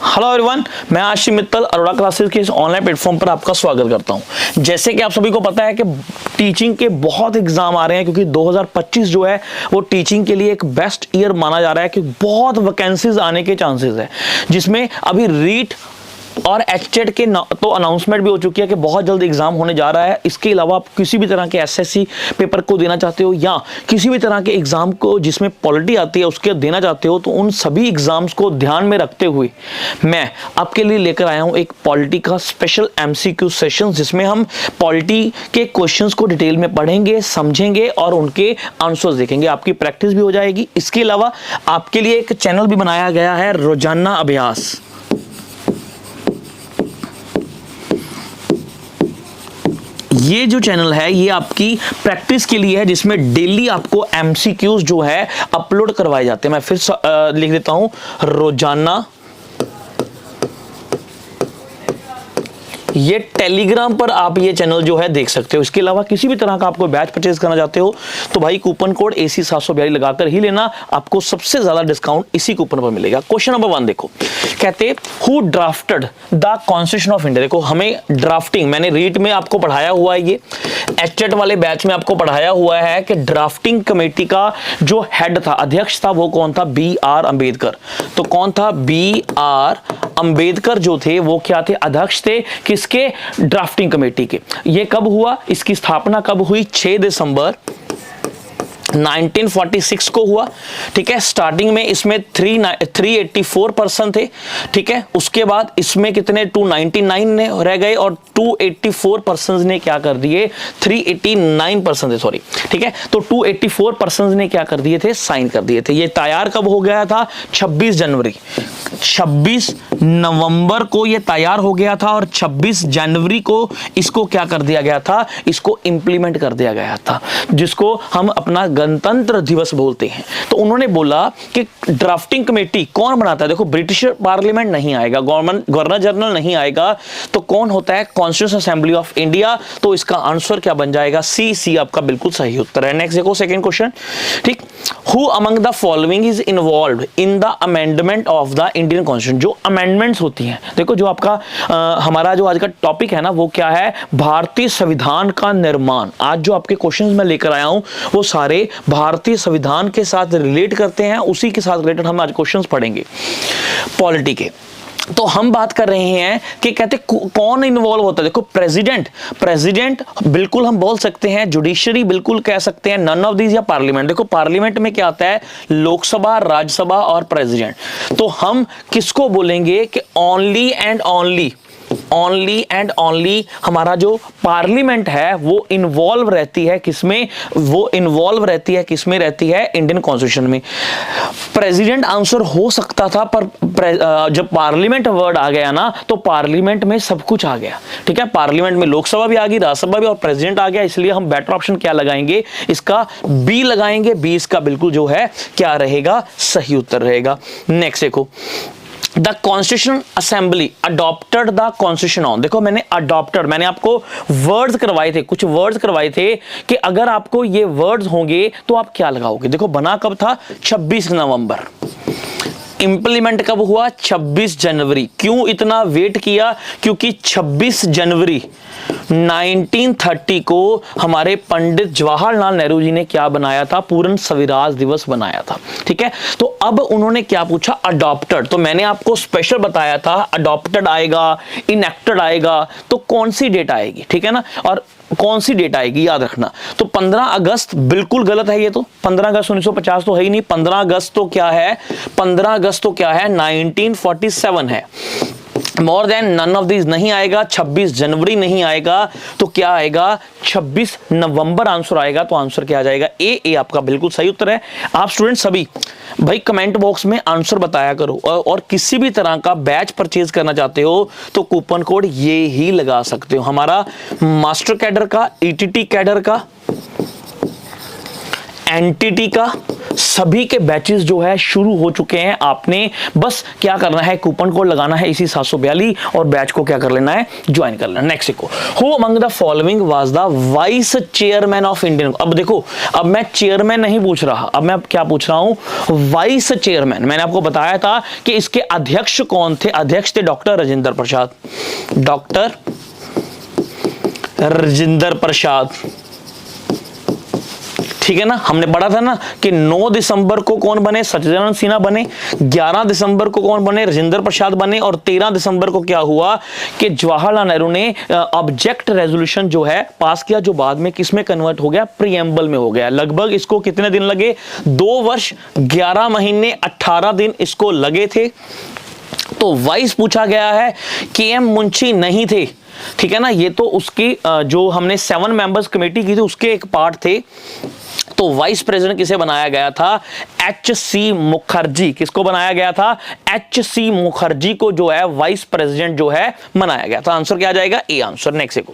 Hello everyone, मैं आशीष Mittal Arora classes के इस ऑनलाइन प्लेटफॉर्म पर आपका स्वागत करता हूं। जैसे कि आप सभी को पता है कि टीचिंग के बहुत एग्जाम आ रहे हैं, क्योंकि 2025 जो है वो टीचिंग के लिए एक बेस्ट ईयर माना जा रहा है, क्योंकि बहुत वैकेंसीज आने के चांसेस है, जिसमें अभी रीट और एचटेट के तो अनाउंसमेंट भी हो चुकी है कि बहुत जल्द एग्जाम होने जा रहा है। इसके अलावा आप किसी भी तरह के एसएससी पेपर को देना चाहते हो या किसी भी तरह के एग्जाम को जिसमें पॉलिटी आती है उसके देना चाहते हो, तो उन सभी एग्जाम्स को ध्यान में रखते हुए मैं आपके लिए लेकर आया हूं एक पॉलिटी का स्पेशल एमसीक्यू सेशन, जिसमें हम पॉलिटी के क्वेश्चंस को डिटेल में पढ़ेंगे, समझेंगे और उनके आंसर्स देखेंगे। आपकी प्रैक्टिस भी हो जाएगी। इसके अलावा आपके लिए एक चैनल भी बनाया गया है, रोजाना अभ्यास। ये जो चैनल है ये आपकी प्रैक्टिस के लिए है, जिसमें डेली आपको एमसीक्यूज जो है अपलोड करवाए जाते हैं। मैं फिर लिख देता हूं, रोजाना। ये टेलीग्राम पर आप ये चैनल जो है देख सकते हो। इसके अलावा किसी भी तरह का आपको बैच परचेज करना चाहते हो तो भाई कूपन कोड AC742 लगाकर ही लेना, आपको सबसे ज्यादा डिस्काउंट इसी कूपन पर मिलेगा। क्वेश्चन नंबर 1 देखो, कहते who drafted the constitution of India. देखो हमें ड्राफ्टिंग, मैंने रीट में आपको पढ़ाया हुआ है, ये एचटेट वाले बैच में आपको पढ़ाया हुआ है कि ड्राफ्टिंग कमेटी का जो हेड था, अध्यक्ष था, वो कौन था? BR अम्बेडकर। तो कौन था? BR अम्बेडकर जो थे वो क्या थे? अध्यक्ष थे किसके? ड्राफ्टिंग कमेटी के। ये कब हुआ? इसकी स्थापना कब हुई? 6 दिसंबर 1946 को हुआ। ठीक है, स्टार्टिंग में इसमें 384 पर्सन थे। ठीक है, उसके बाद इसमें कितने 299 ने रह गए और 284 पर्सन ने क्या कर दिए? 389 पर्सन थे, सॉरी। ठीक है, तो 284 पर्सन ने क्या कर दिए थे? साइन कर दिए थे। ये तैयार कब हो गया था? 26 जनवरी, 26 नवंबर को ये तैयार हो गया था और 26 जनवरी को इसको क्या कर दिया गया था? इसको इंप्लीमेंट कर दिया गया था, जिसको हम अपना गणतंत्र दिवस बोलते हैं। तो उन्होंने बोला कि ड्राफ्टिंग कमेटी कौन बनाता है? देखो ब्रिटिश पार्लियामेंट नहीं आएगा, गवर्नर जनरल नहीं आएगा, तो कौन होता है? Constitution assembly of India. तो इसका आंसर क्या बन जाएगा? सी आपका बिल्कुल सही उत्तर है। नेक्स्ट देखो, सेकंड क्वेश्चन। ठीक, who among the following is involved in the amendment of the Indian constitution. जो अमेंडमेंट्स होती हैं, देखो जो आपका हमारा जो आज का टॉपिक है ना, वो क्या है? भारतीय संविधान का निर्माण। आज जो आपके क्वेश्चंस मैं लेकर आया हूं वो सारे भारतीय संविधान के साथ रिलेट करते हैं, उसी के साथ रिलेटेड हम आज क्वेश्चंस पढ़ेंगे पॉलिटी के। तो हम बात कर रहे हैं कि कहते कौन इन्वॉल्व होता है। देखो प्रेसिडेंट बिल्कुल हम बोल सकते हैं, जुडिशरी बिल्कुल कह सकते हैं, नन ऑफ दीज, या पार्लियामेंट। देखो पार्लियामेंट में क्या आता है? लोकसभा, राज्यसभा और प्रेसिडेंट। तो हम किसको बोलेंगे कि ओनली एंड ओनली हमारा जो पार्लियामेंट है वो इन्वॉल्व रहती है किसमें? वो इन्वॉल्व रहती है किसमें? रहती है इंडियन कॉन्स्टिट्यूशन में। प्रेसिडेंट आंसर हो सकता था, पर जब पार्लियामेंट वर्ड आ गया ना, तो पार्लियामेंट में सब कुछ आ गया। ठीक है, पार्लियामेंट में लोकसभा भी आ गई, राज्यसभा भी और प्रेसिडेंट आ गया, इसलिए हम बेटर ऑप्शन क्या लगाएंगे? इसका बी लगाएंगे। बी इसका बिल्कुल जो है क्या रहेगा? सही उत्तर रहेगा। नेक्स्ट देखो, the constitution assembly adopted the constitution on. देखो मैंने आपको वर्ड्स करवाए थे, कुछ वर्ड्स करवाए थे कि अगर आपको ये वर्ड्स होंगे तो आप क्या लगाओगे। देखो बना कब था? 26 नवंबर। इंप्लीमेंट कब हुआ? 26 जनवरी। क्यों इतना वेट किया? क्योंकि 26 जनवरी 1930 को हमारे पंडित जवाहरलाल नेहरू जी ने क्या बनाया था? पूर्ण स्वराज दिवस बनाया था। ठीक है, तो अब उन्होंने क्या पूछा? अडॉप्टेड। तो मैंने आपको स्पेशल बताया था अडॉप्टेड आएगा, इनएक्टेड आएगा, तो कौन सी डेट आएगी? ठीक है ना, और कौन सी डेट आएगी याद रखना। तो 15 अगस्त बिल्कुल गलत है। ये तो 15 अगस्त 1950 तो है ही नहीं। 15 अगस्त तो क्या है? 15 अगस्त तो क्या है? 1947 है। More than none of these नहीं आएगा। 26 जनवरी नहीं आएगा, तो क्या आएगा? 26 नवंबर आंसर आएगा। तो आंसर क्या आ जाएगा? ए आपका बिल्कुल सही उत्तर है। आप स्टूडेंट सभी भाई कमेंट बॉक्स में आंसर बताया करो, और किसी भी तरह का बैच परचेज करना चाहते हो तो कूपन कोड ये ही लगा सकते हो। हमारा मास्टर कैडर का, ETT कैडर का, एनटीटी का, सभी के बैचेस जो है शुरू हो चुके हैं। आपने बस क्या करना है, कूपन कोड लगाना है इसी 742 और बैच को क्या कर लेना है, ज्वाइन कर लेना। नेक्स्ट को, who among the following was the vice chairman of Indian. अब देखो, अब मैं चेयरमैन नहीं पूछ रहा, अब मैं क्या पूछ रहा हूं, वाइस चेयरमैन। मैंने आपको बताया था कि इसके अध्यक्ष कौन थे, अध्यक्ष थे डॉक्टर राजेंद्र प्रसाद, डॉक्टर राजेंद्र प्रसाद, ठीक है ना। हमने पढ़ा था ना कि 9 दिसंबर को कौन बने, सच्चिदानंद सिन्हा बने, 11 दिसंबर को कौन बने, राजेंद्र प्रसाद बने, और 13 दिसंबर को क्या हुआ कि जवाहरलाल नेहरू ने ऑब्जेक्ट रेजोल्यूशन जो है पास किया, जो बाद में किस में कन्वर्ट हो गया, प्रीएम्बल में हो गया। लगभग इसको कितने दिन लगे, 2 वर्ष 11 महीने 18 दिन इसको लगे थे। तो वाइस पूछा गया है, के.एम. मुंशी नहीं थे, ठीक है ना। ये तो उसकी जो हमने 7 मेंबर्स कमेटी की थी उसके एक पार्ट थे। तो वाइस प्रेसिडेंट किसे बनाया गया था, H.C. मुखर्जी। किसको बनाया गया था, H.C. मुखर्जी को जो है वाइस प्रेसिडेंट जो है बनाया गया था। आंसर क्या आ जाएगा, ए आंसर। नेक्स्ट को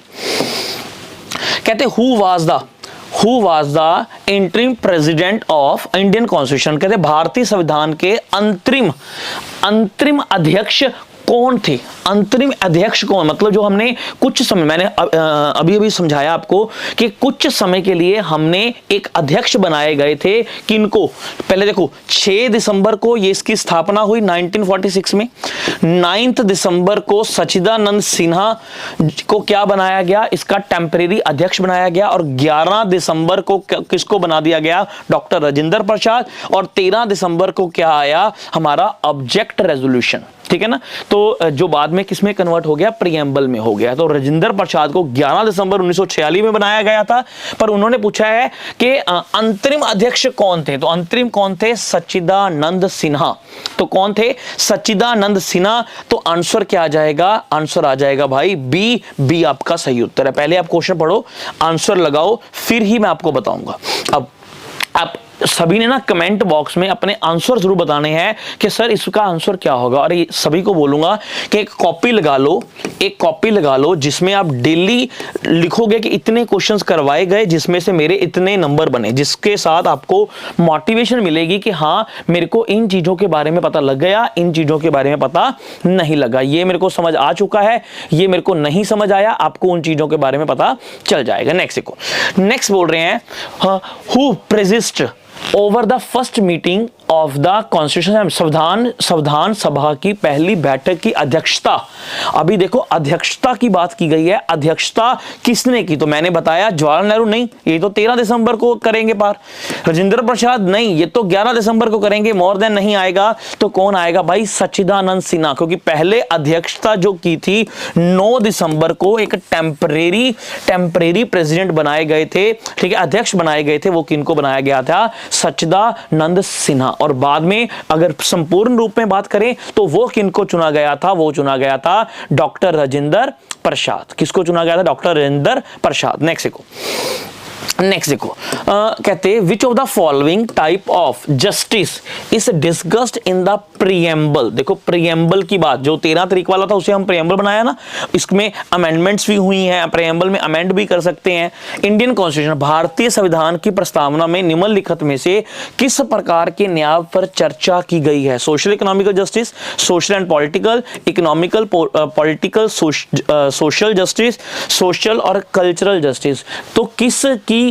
कहते who was the interim president of Indian constitution. कहते भारतीय संविधान के अंतरिम अध्यक्ष कौन थे, अंतरिम अध्यक्ष कौन, मतलब जो हमने कुछ समय, मैंने अभी समझाया आपको कि कुछ समय के लिए हमने एक अध्यक्ष बनाए गए थे। किनको, पहले देखो 6 दिसंबर को ये इसकी स्थापना हुई 1946 में, 9 दिसंबर को सच्चिदानंद सिन्हा को क्या बनाया गया, इसका टेम्परेरी अध्यक्ष बनाया गया, और 11 दिसंबर को किसको बना दिया गया, डॉक्टर राजेंद्र प्रसाद, और 13 दिसंबर को क्या आया, हमारा ऑब्जेक्ट रेजोल्यूशन, ठीक है ना। तो जो बाद में किसमें कन्वर्ट हो गया, प्रीएम्बल में हो गया। तो राजेंद्र प्रसाद को 11 दिसंबर 1946 में बनाया गया था, पर उन्होंने पूछा है कि अंतरिम अध्यक्ष कौन थे। तो अंतरिम कौन थे, सच्चिदानंद सिन्हा। तो कौन थे, सच्चिदानंद सिन्हा। तो आंसर क्या आ जाएगा, आंसर आ जाएगा भाई बी आपका सही उत्तर है। पहले आप क्वेश्चन पढ़ो, आंसर लगाओ, फिर ही मैं आपको बताऊंगा। अब आप सभी ने ना कमेंट बॉक्स में अपने आंसर जरूर बताने हैं कि सर इसका आंसर क्या होगा। और सभी को बोलूंगा कि एक कॉपी लगा लो जिसमें आप डेली लिखोगे कि इतने क्वेश्चंस करवाए गए जिसमें से मेरे इतने नंबर बने, जिसके साथ आपको मोटिवेशन मिलेगी कि हाँ मेरे को इन चीजों के बारे में पता लग गया, इन चीजों के बारे में पता नहीं लगा, ये मेरे को समझ आ चुका है, ये मेरे को नहीं समझ आया, आपको उन चीजों के बारे में पता चल जाएगा। नेक्स्ट बोल रहे हैं, who presided over the first meeting of the constitution, संविधान सभा की पहली बैठक की अध्यक्षता। अभी देखो अध्यक्षता की बात की गई है, अध्यक्षता किसने की, तो मैंने बताया जवाहरलाल नेहरू नहीं, ये तो 13 दिसंबर को करेंगे पार। राजेंद्र प्रसाद नहीं, ये तो 11 दिसंबर को करेंगे, मोर देन नहीं आएगा। तो कौन आएगा भाई, सच्चिदानंद सिन्हा, क्योंकि पहले अध्यक्षता जो की थी 9 दिसंबर को एक टेम्परेरी प्रेसिडेंट बनाए गए थे, ठीक है, अध्यक्ष बनाए गए थे। वो किनको बनाया गया था, सच्चिदानंद सिन्हा। और बाद में अगर संपूर्ण रूप में बात करें तो वो किनको चुना गया था, वो चुना गया था डॉक्टर राजेंद्र प्रसाद। किसको चुना गया था, डॉक्टर राजेंद्र प्रसाद। नेक्स्ट देखो कहते विच of the following type of justice is discussed in the preamble. देखो प्रीएम्बल की बात, जो 13 तारीख वाला था उसे हम प्रीएम्बल बनाया ना, इसमें अमेंडमेंट्स भी हुई हैं, प्रीएम्बल में अमेंड भी कर सकते हैं। इंडियन कॉन्स्टिट्यूशन, भारतीय संविधान की प्रस्तावना में निम्नलिखित में से किस प्रकार के न्याय पर चर्चा की गई है, social economical justice, social and political, economical political, social justice, social और कल्चरल जस्टिस। तो किस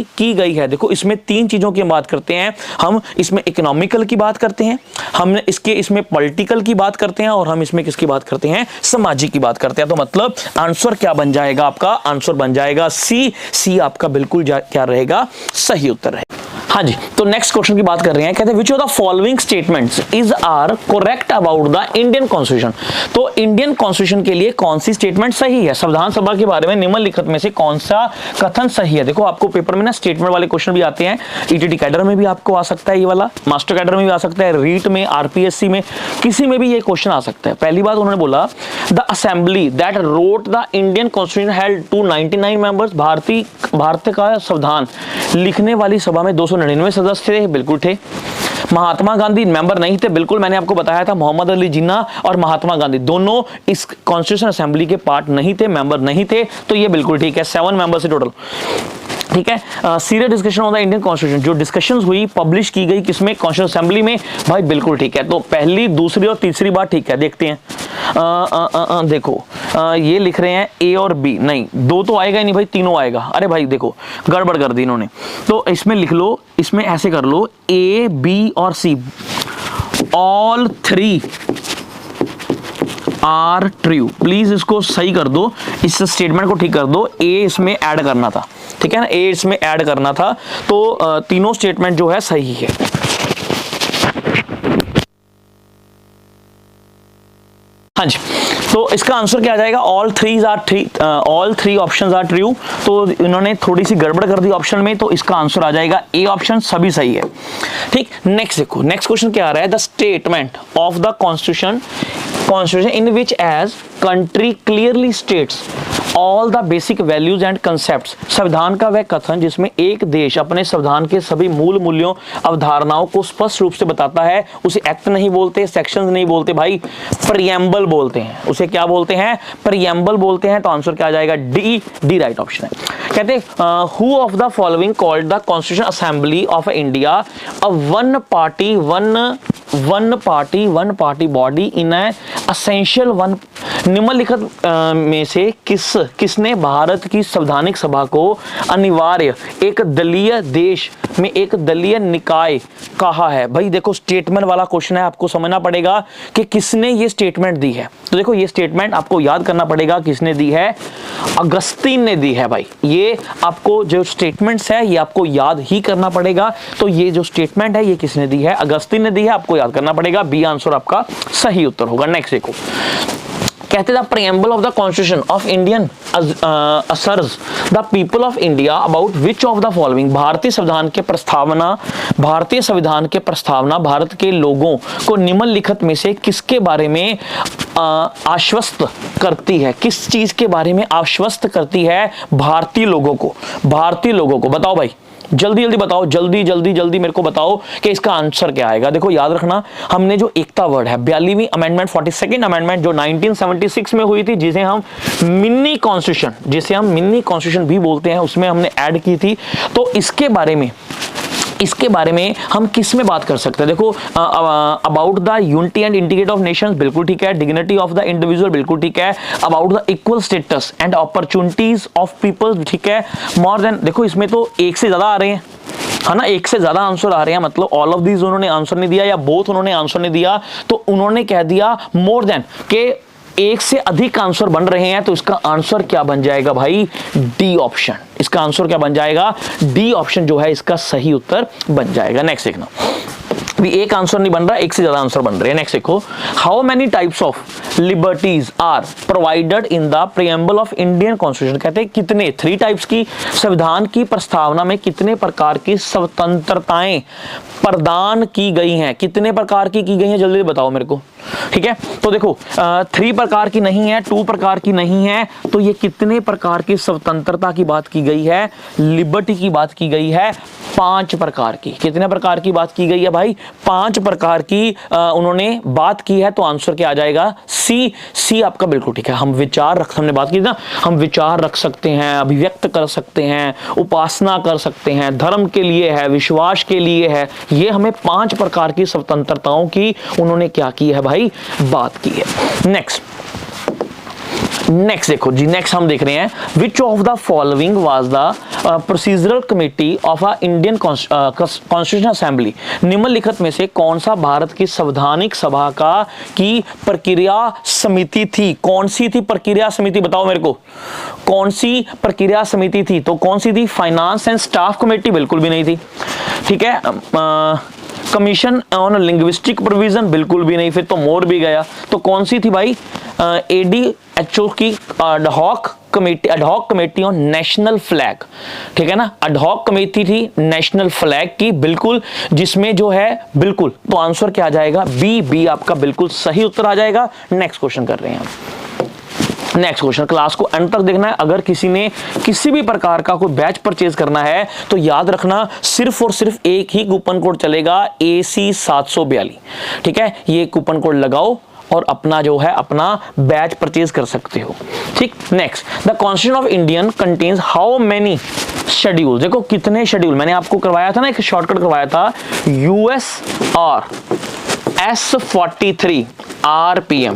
की गई है, देखो इसमें 3 चीजों की बात करते हैं हम, इसमें इकोनॉमिकल की बात करते हैं, हमने इसमें पॉलिटिकल की बात करते हैं, और हम इसमें किसकी बात करते हैं, सामाजिक की बात करते हैं। तो मतलब आंसर क्या बन जाएगा आपका, आंसर बन जाएगा सी आपका बिल्कुल क्या रहेगा, सही उत्तर है। हाँ जी, तो नेक्स्ट क्वेश्चन की बात कर रहे हैं, कहते हैं which of the following statements is are correct about the Indian constitution. तो इंडियन कॉन्स्टिट्यूशन के लिए कौन सी स्टेटमेंट सही है, संविधान सभा के बारे में निम्नलिखित में से कौन सा कथन सही है। देखो आपको पेपर में ना स्टेटमेंट वाले क्वेश्चन भी आते हैं, ईटीटी कैडर में भी आपको आ सकता है, ये वाला मास्टर कैडर में भी आ सकता है, रीट में, आरपीएससी में, किसी में भी ये क्वेश्चन आ सकता है। पहली बात उन्होंने बोला the assembly that wrote the Indian constitution held 299 members. Bharat का संविधान लिखने वाली सभा में 299 सदस्य थे, बिल्कुल थे। महात्मा गांधी मेंबर नहीं थे, बिल्कुल मैंने आपको बताया था, मोहम्मद अली जिन्ना और महात्मा गांधी दोनों इस कॉन्स्टिट्यूशन असेंबली के पार्ट नहीं थे, मेंबर नहीं थे, तो ये बिल्कुल ठीक है। 7 मेंबर्स से टोटल। ठीक है। Serious discussion on the Indian constitution, जो डिस्कशंस हुई पब्लिश की गई किसमें, कॉन्स्टिट्यूशन असेंबली में। भाई बिल्कुल ठीक है, तो पहली दूसरी और तीसरी बात ठीक है, देखते हैं। देखो ये लिख रहे हैं ए और बी, नहीं दो तो आएगा ही नहीं भाई, तीनों आएगा। अरे भाई देखो गड़बड़ कर दी इन्होंने, तो इसमें लिख लो, इसमें ऐसे कर लो ए बी और C all three are true. Please इसको सही कर दो, इस स्टेटमेंट को ठीक कर दो। ए इसमें ऐड करना था, ठीक है ना, ए इसमें ऐड करना था, तो तीनों स्टेटमेंट जो है सही है। हाँ जी, तो इसका आंसर क्या आ जाएगा, all three options are true. तो इन्होंने थोड़ी सी गड़बड़ कर दी ऑप्शन में, तो इसका आंसर आ जाएगा ए ऑप्शन, सभी सही है। ठीक, नेक्स्ट देखो, नेक्स्ट क्वेश्चन क्या आ रहा है, the statement of the constitution in which as country clearly states all the basic values and concepts। संविधान का वह कथन जिसमें एक देश अपने संविधान के सभी मूल मूल्यों अवधारणाओं को स्पष्ट रूप से बताता है, उसे एक्ट नहीं बोलते, सेक्शंस नहीं बोलते भाई, प्रियम्बल बोलते हैं। उसे क्या बोलते हैं, प्रियम्बल बोलते हैं। तो आंसर क्या आ जाएगा, डी राइट ऑप्शन है। कहते who of the following called the constitution assembly of India a one party body in essential one. निम्नलिखित में से किसने भारत की संवैधानिक सभा को अनिवार्य एक दलीय देश में एक दलीय निकाय कहा है। भाई देखो स्टेटमेंट वाला क्वेश्चन है, आपको समझना पड़ेगा कि किसने ये स्टेटमेंट दी है। तो देखो ये स्टेटमेंट आपको याद करना पड़ेगा किसने दी है, अगस्तीन ने दी है। भाई ये आपको जो स्टेटमेंट्स है ये आपको याद ही करना पड़ेगा। तो ये जो स्टेटमेंट है ये किसने दी है, अगस्तीन ने दी है, आपको याद करना पड़ेगा। बी आंसर आपका सही उत्तर होगा। नेक्स्ट देखो, कहते the preamble of the constitution of Indian assures the people of India about which of the following. भारतीय संविधान के प्रस्तावना भारत के लोगों को निम्नलिखित में से किसके बारे में आश्वस्त करती है, किस चीज के बारे में आश्वस्त करती है भारतीय लोगों को बताओ भाई, जल्दी बताओ, जल्दी मेरे को बताओ कि इसका आंसर क्या आएगा। देखो याद रखना, हमने जो एकता वर्ड है 42वीं अमेंडमेंट 42nd अमेंडमेंट जो 1976 में हुई थी, जिसे हम मिनी कॉन्स्टिट्यूशन भी बोलते हैं, उसमें हमने ऐड की थी। तो इसके बारे में हम किस में बात कर सकते हैं। देखो about the unity and integrity of Nations बिल्कुल ठीक है, डिग्निटी ऑफ द इंडिविजुअल बिल्कुल ठीक है, about the equal status and opportunities of people ठीक है, मोर देन। देखो इसमें तो एक से ज्यादा आ रहे हैं, है ना, एक से ज्यादा आंसर आ रहे हैं, मतलब ऑल ऑफ दीज उन्होंने आंसर नहीं दिया या बोथ उन्होंने आंसर नहीं दिया, तो उन्होंने कह दिया मोर देन के एक से अधिक आंसर बन रहे हैं। तो इसका आंसर क्या बन जाएगा भाई, डी ऑप्शन। इसका आंसर क्या बन जाएगा, डी ऑप्शन जो है इसका सही उत्तर बन जाएगा। नेक्स्ट देखना, भी एक आंसर नहीं बन रहा, एक से ज्यादा आंसर बन रहे हैं। नेक्स्ट देखो, how many types of liberties are provided in the preamble of Indian constitution. कहते हैं कितने, 3 टाइप्स की, संविधान की प्रस्तावना में कितने प्रकार की स्वतंत्रताएं प्रदान की गई हैं, कितने प्रकार की गई हैं, जल्दी बताओ मेरे को। ठीक है, तो देखो 3 प्रकार की नहीं है, 2 प्रकार की नहीं है, तो ये कितने प्रकार की स्वतंत्रता की बात की गई है, लिबर्टी की बात की गई है, 5 प्रकार की। कितने प्रकार की बात की गई है भाई, 5 प्रकार की उन्होंने बात की है। तो आंसर क्या आ जाएगा, सी आपका बिल्कुल ठीक है। हमने बात की ना, हम विचार रख सकते हैं, अभिव्यक्त कर सकते हैं, उपासना कर सकते हैं, धर्म के लिए है, विश्वास के लिए है, ये हमें 5 प्रकार की स्वतंत्रताओं की उन्होंने क्या की है भाई, बात की है। नेक्स्ट देखो जी, नेक्स्ट हम देख रहे हैं, which of the following was the procedural committee of a Indian constitution assembly. निम्नलिखित में से कौन सा भारत की संवैधानिक सभा की प्रक्रिया समिति थी। कौन सी थी प्रक्रिया समिति, बताओ मेरे को, कौन सी प्रक्रिया समिति थी। तो कौन सी थी, फाइनेंस एंड स्टाफ कमेटी बिल्कुल भी नहीं थी, ठीक है, कमीशन ऑन लिंग्विस्टिक प्रोविजन बिल्कुल भी नहीं, फिर तो मोर भी गया। तो कौन सी थी भाई, ADHO की अडहॉक कमेटी ऑन नेशनल फ्लैग, ठीक है ना, अडहॉक कमेटी थी नेशनल फ्लैग की, बिल्कुल, जिसमें जो है बिल्कुल। तो आंसर क्या आ जाएगा, बी आपका बिल्कुल सही उत्तर आ जाएगा। नेक्स्ट क्वेश्चन कर रहे हैं हम। नेक्स्ट क्वेश्चन, क्लास को अंत तक देखना है। अगर किसी ने किसी भी प्रकार का कोई बैच परचेज करना है तो याद रखना सिर्फ और सिर्फ एक ही कूपन कोड चलेगा, AC 742, ठीक है, ये कूपन कोड लगाओ और अपना जो है अपना बैच परचेज कर सकते हो। ठीक, next, the constitution of Indian contains how many schedule, देखो कितने शेड्यूल मैंने आपको करवाया था ना, एक शॉर्टकट करवाया था, USR S43 RPM,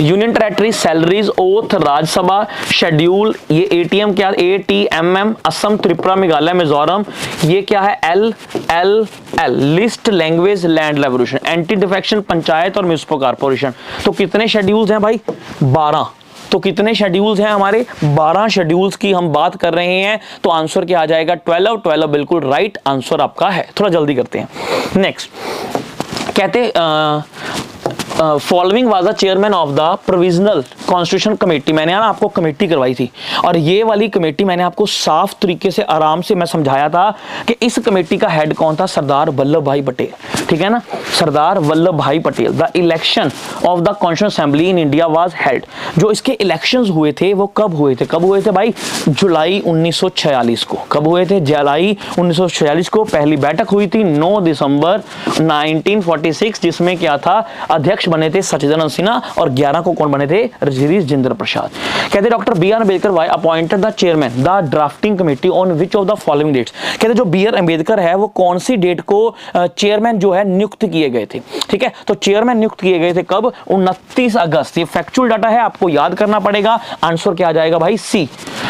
union territory, salaries, oath, Rajya Sabha, schedule, ये ATM क्या, ATMM, असम, त्रिपुरा, मेघालय, मिजोरम, ये क्या है LLL, list, language, land revolution, anti defection, panchayat और म्युनिसिपल कॉर्पोरेशन। तो कितने शेड्यूल्स हैं भाई? 12। तो कितने शेड्यूल्स हैं हमारे? 12 शेड्यूल्स की हम बात कर रहे हैं। तो आंसर क्या आ जाएगा? 12 बिल्कुल राइट आंसर आपका है। थोड़ा जल्दी करते हैं। नेक्स्ट कहते following was the chairman of the provisional constitution committee. मैंने ना आपको कमेटी करवाई थी और ये वाली कमेटी मैंने आपको साफ तरीके से आराम से मैं समझाया था कि इस कमेटी का हेड कौन था? सरदार वल्लभ भाई पटेल, ठीक है ना, सरदार वल्लभ भाई Patel. The election of the constitution assembly in India was held. जो इसके इलेक्शंस हुए थे वो कब हुए थे? कब हुए थे भाई? जुलाई 1946 को। कब हुए थे? जुलाई 1946 को। पहली बैठक हुई थी 9 दिसंबर 1946, जिसमें क्या था? अध्यक्ष बने थे सचिदानंद सिन्हा और 11 को कौन बने थे? राजेंद्र प्रसाद। कहते doctor B R Ambedkar why appointed the chairman the drafting committee on which of the following dates. कहते जो बी आर अम्बेडकर है वो कौन सी डेट को चेयरमैन जो है नियुक्त किए गए थे? ठीक है, तो चेयरमैन नियुक्त किए गए थे कब? 29 अगस्त। ये फैक्चुअल डाटा है, आपको याद करना पड़ेगा। आंसर क्या आ जाएगा भाई? सी,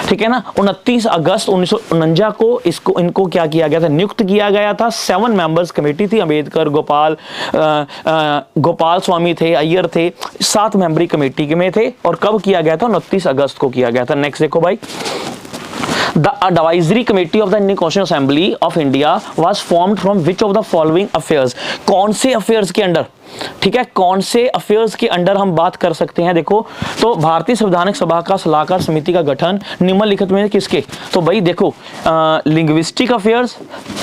ठीक है ना। 29 अगस्त 1949 को इनको क्या किया गया था? नियुक्त किया गया था। 7 मेंबर्स कमेटी थी। अम्बेडकर, गोपाल स्वामी थे, अय्यर थे, 7 मेंबरी कमेटी में थे। और कब किया गया था? 29 अगस्त को किया गया था। नेक्स्ट देखो भाई, The advisory committee of the Indian Constitutional Assembly of India was formed from which of the following affairs? कौन से affairs के अंडर? ठीक है, कौन से अफेयर्स के अंडर हम बात कर सकते हैं? देखो तो भारतीय संवैधानिक सभा का सलाहकार समिति का गठन निम्नलिखित में किसके? तो भाई देखो लिंग्विस्टिक अफेयर्स,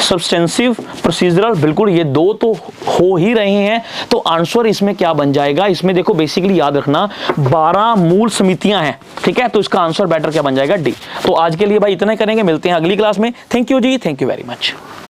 सब्सटेंसिव, प्रोसीजरल, बिल्कुल ये 2 तो हो ही रहे हैं। तो आंसर इसमें क्या बन जाएगा? इसमें देखो बेसिकली याद रखना 12 मूल समितियां हैं, ठीक है, तो इसका आंसर बेटर क्या बन जाएगा? डी। तो आज के लिए भाई इतना ही करेंगे, मिलते हैं अगली क्लास में। Thank you ji, thank you very much.